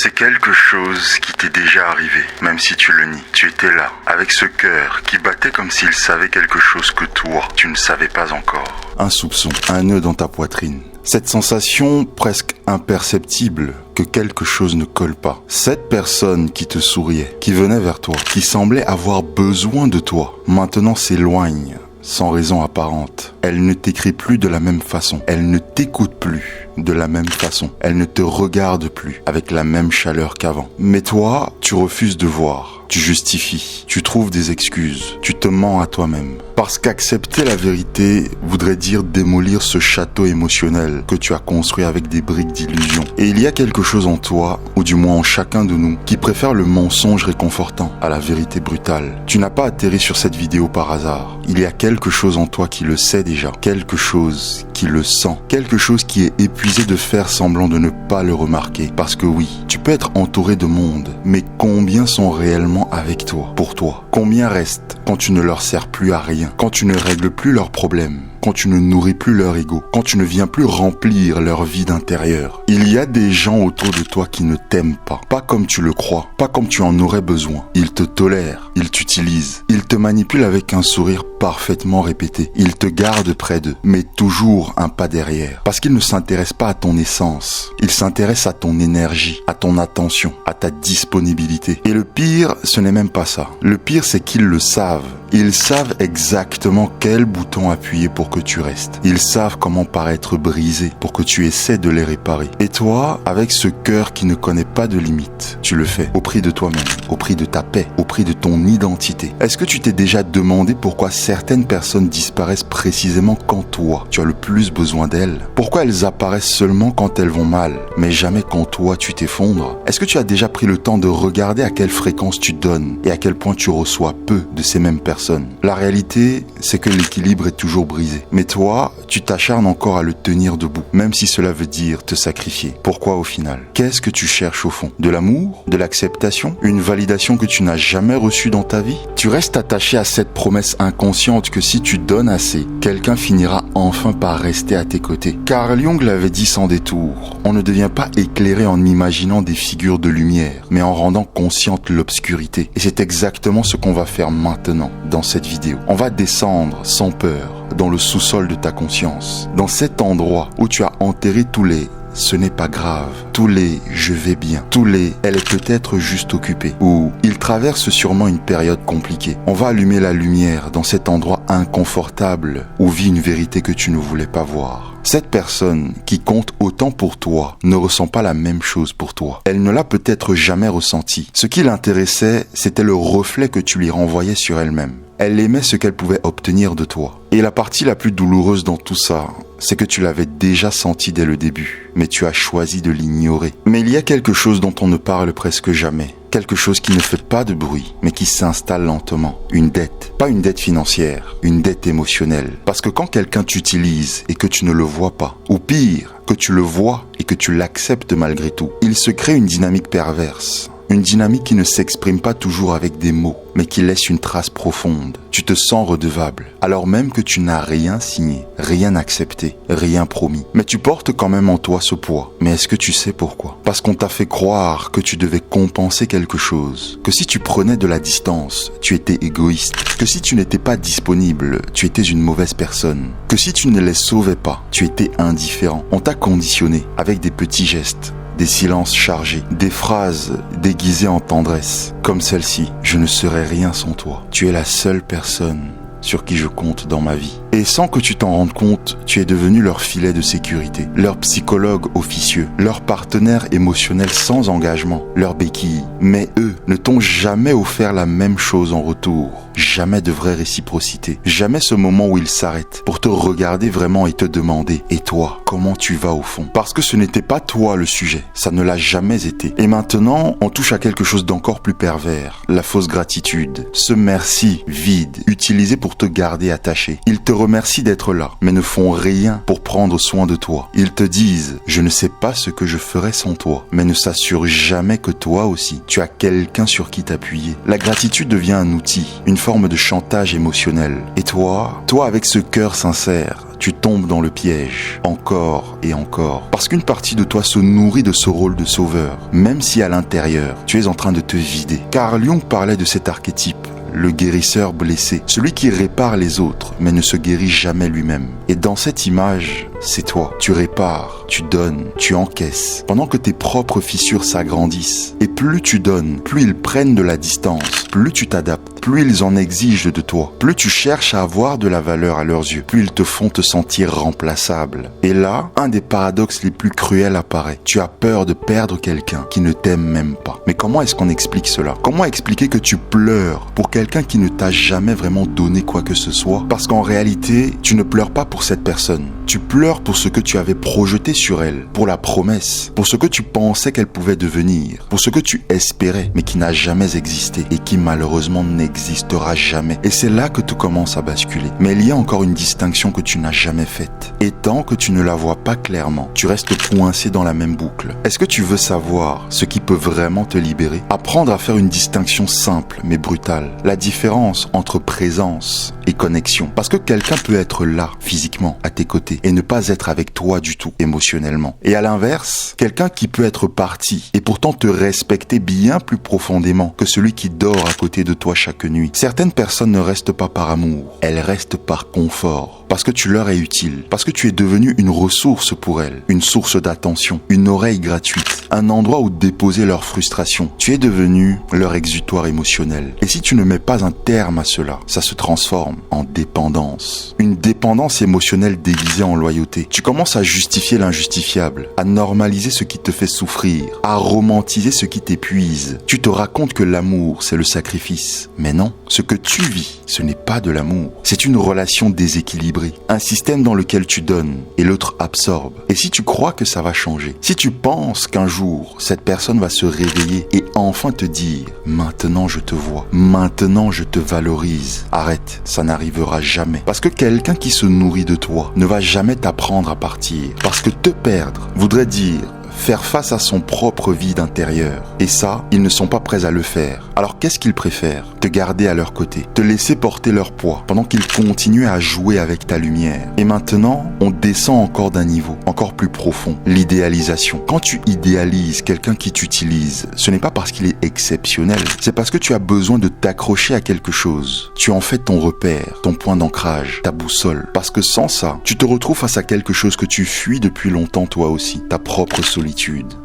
C'est quelque chose qui t'est déjà arrivé, même si tu le nies. Tu étais là, avec ce cœur qui battait comme s'il savait quelque chose que toi, tu ne savais pas encore. Un soupçon, un nœud dans ta poitrine. Cette sensation presque imperceptible que quelque chose ne colle pas. Cette personne qui te souriait, qui venait vers toi, qui semblait avoir besoin de toi, maintenant s'éloigne sans raison apparente. Elle ne t'écrit plus de la même façon. Elle ne t'écoute plus de la même façon. Elle ne te regarde plus avec la même chaleur qu'avant. Mais toi, tu refuses de voir. Tu justifies, tu trouves des excuses, tu te mens à toi-même. Parce qu'accepter la vérité voudrait dire démolir ce château émotionnel que tu as construit avec des briques d'illusion. Et il y a quelque chose en toi, ou du moins en chacun de nous, qui préfère le mensonge réconfortant à la vérité brutale. Tu n'as pas atterri sur cette vidéo par hasard. Il y a quelque chose en toi qui le sait déjà, quelque chose qui le sent, quelque chose qui est épuisé de faire semblant de ne pas le remarquer. Parce que oui, tu peux être entouré de monde, mais combien sont réellement avec toi, pour toi? Combien restent quand tu ne leur sers plus à rien, quand tu ne règles plus leurs problèmes, quand tu ne nourris plus leur ego, quand tu ne viens plus remplir leur vide intérieur? Il y a des gens autour de toi qui ne t'aiment pas comme tu le crois, pas comme tu en aurais besoin. Ils te tolèrent, ils t'utilisent, ils te manipulent avec un sourire parfaitement répété. Ils te gardent près d'eux, mais toujours un pas derrière. Parce qu'ils ne s'intéressent pas à ton essence, ils s'intéressent à ton énergie, à ton attention, à ta disponibilité. Et le pire, ce n'est même pas ça. Le pire, c'est qu'ils le savent. Ils savent exactement quel bouton appuyer pour que tu restes. Ils savent comment paraître brisé pour que tu essaies de les réparer. Et toi, avec ce cœur qui ne connaît pas de limites, tu le fais au prix de toi-même, au prix de ta paix, au prix de ton identité. Est-ce que tu t'es déjà demandé pourquoi certaines personnes disparaissent précisément quand toi, tu as le plus besoin d'elles? Pourquoi elles apparaissent seulement quand elles vont mal, mais jamais quand toi, tu t'effondres? Est-ce que tu as déjà pris le temps de regarder à quelle fréquence tu donnes et à quel point tu reçois peu de ces mêmes personnes? La réalité, c'est que l'équilibre est toujours brisé. Mais toi, tu t'acharnes encore à le tenir debout, même si cela veut dire te sacrifier. Pourquoi au final? Qu'est-ce que tu cherches au fond? De l'amour? De l'acceptation? Une validation que tu n'as jamais reçue dans ta vie? Tu restes attaché à cette promesse inconsciente que si tu donnes assez, quelqu'un finira enfin par rester à tes côtés. Carl Jung l'avait dit sans détour. On ne devient pas éclairé en imaginant des figures de lumière, mais en rendant consciente l'obscurité. Et c'est exactement ce qu'on va faire maintenant dans cette vidéo. On va descendre sans peur dans le sous-sol de ta conscience, dans cet endroit où tu as enterré tous les ce n'est pas grave, tous les je vais bien, tous les elle est peut-être juste occupée, ou il traverse sûrement une période compliquée. On va allumer la lumière dans cet endroit inconfortable où vit une vérité que tu ne voulais pas voir. Cette personne qui compte autant pour toi ne ressent pas la même chose pour toi. Elle ne l'a peut-être jamais ressenti. Ce qui l'intéressait, c'était le reflet que tu lui renvoyais sur elle-même. Elle aimait ce qu'elle pouvait obtenir de toi. Et la partie la plus douloureuse dans tout ça, c'est que tu l'avais déjà senti dès le début, mais tu as choisi de l'ignorer. Mais il y a quelque chose dont on ne parle presque jamais. Quelque chose qui ne fait pas de bruit, mais qui s'installe lentement. Une dette. Pas une dette financière, une dette émotionnelle. Parce que quand quelqu'un t'utilise et que tu ne le vois pas, ou pire, que tu le vois et que tu l'acceptes malgré tout, il se crée une dynamique perverse. Une dynamique qui ne s'exprime pas toujours avec des mots, mais qui laisse une trace profonde. Tu te sens redevable, alors même que tu n'as rien signé, rien accepté, rien promis. Mais tu portes quand même en toi ce poids. Mais est-ce que tu sais pourquoi? Parce qu'on t'a fait croire que tu devais compenser quelque chose, que si tu prenais de la distance, tu étais égoïste, que si tu n'étais pas disponible, tu étais une mauvaise personne, que si tu ne les sauvais pas, tu étais indifférent. On t'a conditionné avec des petits gestes, des silences chargés, des phrases déguisées en tendresse, comme celle-ci. Je ne serais rien sans toi. Tu es la seule personne sur qui je compte dans ma vie. Et sans que tu t'en rendes compte, tu es devenu leur filet de sécurité, leur psychologue officieux, leur partenaire émotionnel sans engagement, leur béquille. Mais eux ne t'ont jamais offert la même chose en retour. Jamais de vraie réciprocité. Jamais ce moment où ils s'arrêtent pour te regarder vraiment et te demander « Et toi, comment tu vas au fond ?» Parce que ce n'était pas toi le sujet. Ça ne l'a jamais été. Et maintenant, on touche à quelque chose d'encore plus pervers. La fausse gratitude. Ce merci vide, utilisé pour te garder attaché. Ils te remercient d'être là, mais ne font rien pour prendre soin de toi. Ils te disent « Je ne sais pas ce que je ferais sans toi », mais ne s'assurent jamais que toi aussi, tu as quelqu'un sur qui t'appuyer. La gratitude devient un outil, une forme de chantage émotionnel. Et toi avec ce cœur sincère, tu tombes dans le piège, encore et encore. Parce qu'une partie de toi se nourrit de ce rôle de sauveur, même si à l'intérieur, tu es en train de te vider. Carl Jung parlait de cet archétype. Le guérisseur blessé, celui qui répare les autres, mais ne se guérit jamais lui-même. Et dans cette image, c'est toi. Tu répares, tu donnes, tu encaisses, pendant que tes propres fissures s'agrandissent. Et plus tu donnes, plus ils prennent de la distance, plus tu t'adaptes, plus ils en exigent de toi, plus tu cherches à avoir de la valeur à leurs yeux, plus ils te font te sentir remplaçable. Et là, un des paradoxes les plus cruels apparaît. Tu as peur de perdre quelqu'un qui ne t'aime même pas. Mais comment est-ce qu'on explique cela? Comment expliquer que tu pleures pour quelqu'un qui ne t'a jamais vraiment donné quoi que ce soit? Parce qu'en réalité, tu ne pleures pas pour cette personne. Tu pleures pour ce que tu avais projeté sur elle, pour la promesse, pour ce que tu pensais qu'elle pouvait devenir, pour ce que tu espérais, mais qui n'a jamais existé et qui malheureusement n'existera jamais. Et c'est là que tout commence à basculer. Mais il y a encore une distinction que tu n'as jamais faite. Et tant que tu ne la vois pas clairement, tu restes coincé dans la même boucle. Est-ce que tu veux savoir ce qui peut vraiment te libérer? Apprendre à faire une distinction simple mais brutale. La différence entre présence et connexion. Parce que quelqu'un peut être là, physiquement, à tes côtés, et ne pas être avec toi du tout, émotionnellement. Et à l'inverse, quelqu'un qui peut être parti, et pourtant te respecter bien plus profondément que celui qui dort à côté de toi chaque nuit. Certaines personnes ne restent pas par amour, elles restent par confort. Parce que tu leur es utile, parce que tu es devenu une ressource pour elles, une source d'attention, une oreille gratuite, un endroit où déposer leurs frustrations. Tu es devenu leur exutoire émotionnel. Et si tu ne mets pas un terme à cela, ça se transforme en dépendance. Une dépendance émotionnelle déguisée en loyauté. Tu commences à justifier l'injustifiable, à normaliser ce qui te fait souffrir, à romantiser ce qui t'épuise. Tu te racontes que l'amour, c'est le sacrifice. Mais non, ce que tu vis, ce n'est pas de l'amour. C'est une relation déséquilibrée, un système dans lequel tu donnes et l'autre absorbe. Et si tu crois que ça va changer, si tu penses qu'un jour, cette personne va se réveiller et enfin te dire « Maintenant je te vois, maintenant je te valorise », arrête, ça n'arrivera jamais. Parce que quelqu'un qui se nourrit de toi ne va jamais t'apprendre à partir. Parce que te perdre voudrait dire faire face à son propre vide intérieur. Et ça, ils ne sont pas prêts à le faire. Alors qu'est-ce qu'ils préfèrent? Te garder à leur côté, te laisser porter leur poids, pendant qu'ils continuent à jouer avec ta lumière. Et maintenant, on descend encore d'un niveau, encore plus profond, l'idéalisation. Quand tu idéalises quelqu'un qui t'utilise, ce n'est pas parce qu'il est exceptionnel, c'est parce que tu as besoin de t'accrocher à quelque chose. Tu en fais ton repère, ton point d'ancrage, ta boussole. Parce que sans ça, tu te retrouves face à quelque chose que tu fuis depuis longtemps toi aussi, ta propre solitude.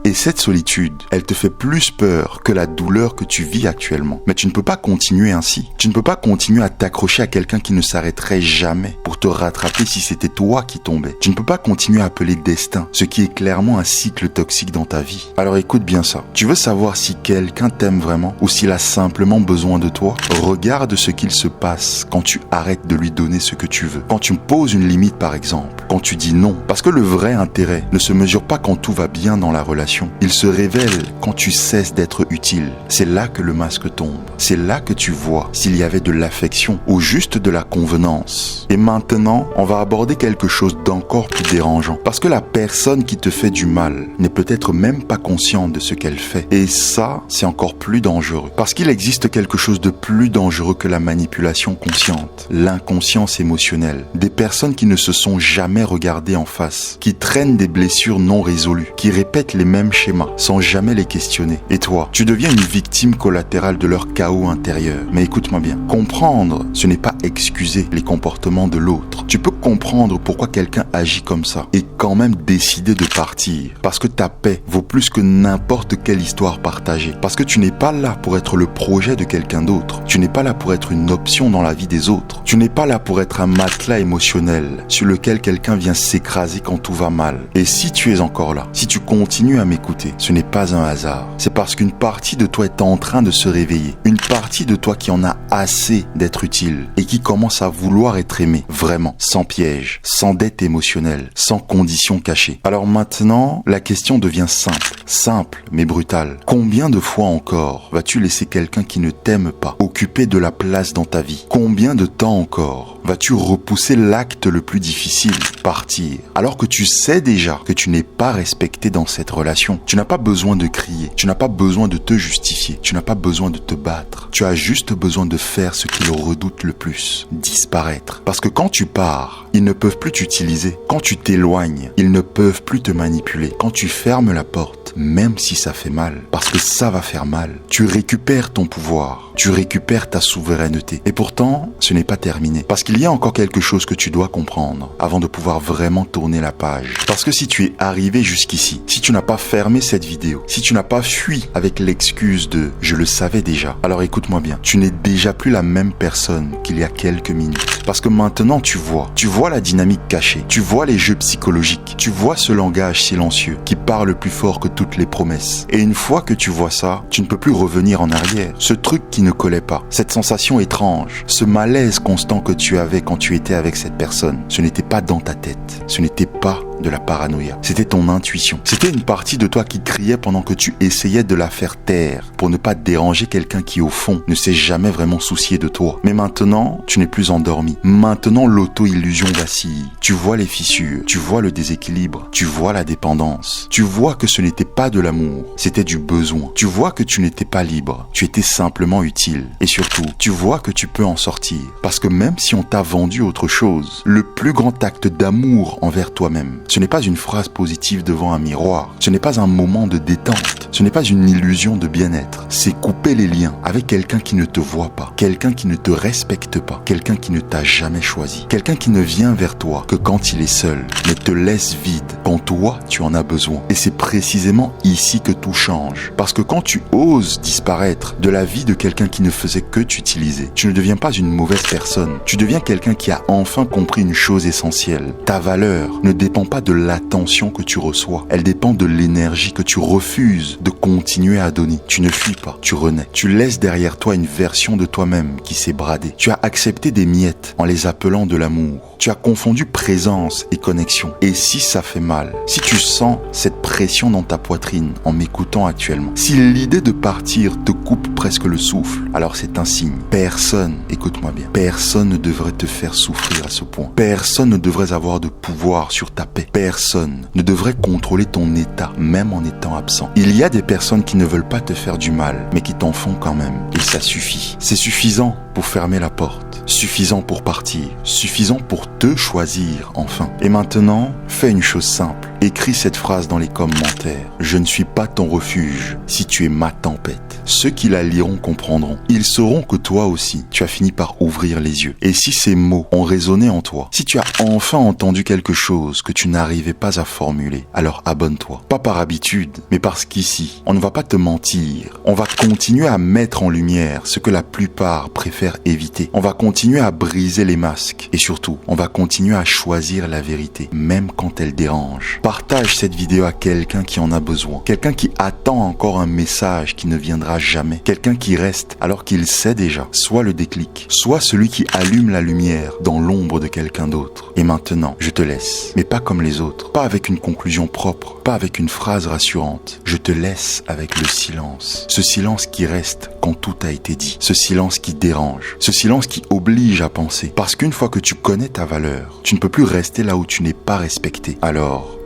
Et cette solitude, elle te fait plus peur que la douleur que tu vis actuellement. Mais tu ne peux pas continuer ainsi. Tu ne peux pas continuer à t'accrocher à quelqu'un qui ne s'arrêterait jamais pour te rattraper si c'était toi qui tombais. Tu ne peux pas continuer à appeler destin, ce qui est clairement un cycle toxique dans ta vie. Alors écoute bien ça. Tu veux savoir si quelqu'un t'aime vraiment ou s'il a simplement besoin de toi? Regarde ce qu'il se passe quand tu arrêtes de lui donner ce que tu veux. Quand tu me poses une limite par exemple. Quand tu dis non. Parce que le vrai intérêt ne se mesure pas quand tout va bien dans la relation. Il se révèle quand tu cesses d'être utile. C'est là que le masque tombe. C'est là que tu vois s'il y avait de l'affection ou juste de la convenance. Et maintenant, on va aborder quelque chose d'encore plus dérangeant. Parce que la personne qui te fait du mal n'est peut-être même pas consciente de ce qu'elle fait. Et ça, c'est encore plus dangereux. Parce qu'il existe quelque chose de plus dangereux que la manipulation consciente. L'inconscience émotionnelle. Des personnes qui ne se sont jamais regardées en face. Qui traînent des blessures non résolues. Qui répètent les mêmes schémas sans jamais les questionner. Et toi, tu deviens une victime collatérale de leur chaos intérieur. Mais écoute-moi bien, comprendre, ce n'est pas excuser les comportements de l'autre. Tu peux comprendre pourquoi quelqu'un agit comme ça et quand même décider de partir. Parce que ta paix vaut plus que n'importe quelle histoire partagée. Parce que tu n'es pas là pour être le projet de quelqu'un d'autre. Tu n'es pas là pour être une option dans la vie des autres. Tu n'es pas là pour être un matelas émotionnel sur lequel quelqu'un vient s'écraser quand tout va mal. Et si tu es encore là, si tu continues à m'écouter, ce n'est pas un hasard. C'est parce qu'une partie de toi est en train de se réveiller. Une partie de toi qui en a assez d'être utile et qui commence à vouloir être aimé, vraiment, sans piège, sans dette émotionnelle, sans conditions cachées. Alors maintenant, la question devient simple mais brutale. Combien de fois encore vas-tu laisser quelqu'un qui ne t'aime pas occuper de la place dans ta vie? Combien de temps encore vas-tu repousser l'acte le plus difficile, partir, alors que tu sais déjà que tu n'es pas respecté dans dans cette relation. Tu n'as pas besoin de crier, tu n'as pas besoin de te justifier, tu n'as pas besoin de te battre. Tu as juste besoin de faire ce qu'ils redoutent le plus, disparaître. Parce que quand tu pars, ils ne peuvent plus t'utiliser. Quand tu t'éloignes, ils ne peuvent plus te manipuler. Quand tu fermes la porte, même si ça fait mal, parce que ça va faire mal, tu récupères ton pouvoir, tu récupères ta souveraineté. Et pourtant, ce n'est pas terminé. Parce qu'il y a encore quelque chose que tu dois comprendre avant de pouvoir vraiment tourner la page. Parce que si tu es arrivé jusqu'ici, si tu n'as pas fermé cette vidéo, si tu n'as pas fui avec l'excuse de « je le savais déjà », alors écoute-moi bien, tu n'es déjà plus la même personne qu'il y a quelques minutes. Parce que maintenant tu vois la dynamique cachée, tu vois les jeux psychologiques, tu vois ce langage silencieux qui parle plus fort que toutes les promesses. Et une fois que tu vois ça, tu ne peux plus revenir en arrière. Ce truc qui ne collait pas, cette sensation étrange, ce malaise constant que tu avais quand tu étais avec cette personne, ce n'était pas dans ta tête, ce n'était pas de la paranoïa. C'était ton intuition. C'était une partie de toi qui criait pendant que tu essayais de la faire taire pour ne pas déranger quelqu'un qui, au fond, ne s'est jamais vraiment soucié de toi. Mais maintenant, tu n'es plus endormi. Maintenant, l'auto-illusion vacille. Tu vois les fissures, tu vois le déséquilibre, tu vois la dépendance. Tu vois que ce n'était pas de l'amour, c'était du besoin. Tu vois que tu n'étais pas libre, tu étais simplement utile. Et surtout, tu vois que tu peux en sortir. Parce que même si on t'a vendu autre chose, le plus grand acte d'amour envers toi-même, ce n'est pas une phrase positive devant un miroir. Ce n'est pas un moment de détente. Ce n'est pas une illusion de bien-être. C'est couper les liens avec quelqu'un qui ne te voit pas, quelqu'un qui ne te respecte pas, quelqu'un qui ne t'a jamais choisi, quelqu'un qui ne vient vers toi que quand il est seul, mais te laisse vide quand toi tu en as besoin. Et c'est précisément ici que tout change. Parce que quand tu oses disparaître de la vie de quelqu'un qui ne faisait que t'utiliser, tu ne deviens pas une mauvaise personne. Tu deviens quelqu'un qui a enfin compris une chose essentielle. Ta valeur ne dépend pas de l'attention que tu reçois. Elle dépend de l'énergie que tu refuses de continuer à donner. Tu ne fuis pas, tu renais. Tu laisses derrière toi une version de toi-même qui s'est bradée. Tu as accepté des miettes en les appelant de l'amour. Tu as confondu présence et connexion. Et si ça fait mal, si tu sens cette pression dans ta poitrine en m'écoutant actuellement, si l'idée de partir te coupe presque le souffle, alors c'est un signe. Personne, écoute-moi bien, personne ne devrait te faire souffrir à ce point. Personne ne devrait avoir de pouvoir sur ta paix. Personne ne devrait contrôler ton état, même en étant absent. Il y a des personnes qui ne veulent pas te faire du mal, mais qui t'en font quand même. Et ça suffit. C'est suffisant pour fermer la porte, suffisant pour partir, suffisant pour te choisir enfin. Et maintenant, fais une chose simple. Écris cette phrase dans les commentaires. Je ne suis pas ton refuge si tu es ma tempête. Ceux qui la liront comprendront. Ils sauront que toi aussi, tu as fini par ouvrir les yeux. Et si ces mots ont résonné en toi, si tu as enfin entendu quelque chose que tu n'arrivais pas à formuler, alors abonne-toi. Pas par habitude, mais parce qu'ici, on ne va pas te mentir. On va continuer à mettre en lumière ce que la plupart préfèrent éviter. On va continuer à briser les masques. Et surtout, on va continuer à choisir la vérité, même quand elle dérange. Partage cette vidéo à quelqu'un qui en a besoin. Quelqu'un qui attend encore un message qui ne viendra jamais. Quelqu'un qui reste alors qu'il sait déjà. Soit le déclic, soit celui qui allume la lumière dans l'ombre de quelqu'un d'autre. Et maintenant, je te laisse. Mais pas comme les autres. Pas avec une conclusion propre. Pas avec une phrase rassurante. Je te laisse avec le silence. Ce silence qui reste quand tout a été dit. Ce silence qui dérange. Ce silence qui oblige à penser. Parce qu'une fois que tu connais ta valeur, tu ne peux plus rester là où tu n'es pas respecté. Alors,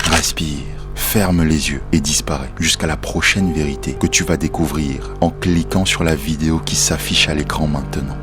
respire, ferme les yeux et disparais jusqu'à la prochaine vérité que tu vas découvrir en cliquant sur la vidéo qui s'affiche à l'écran maintenant.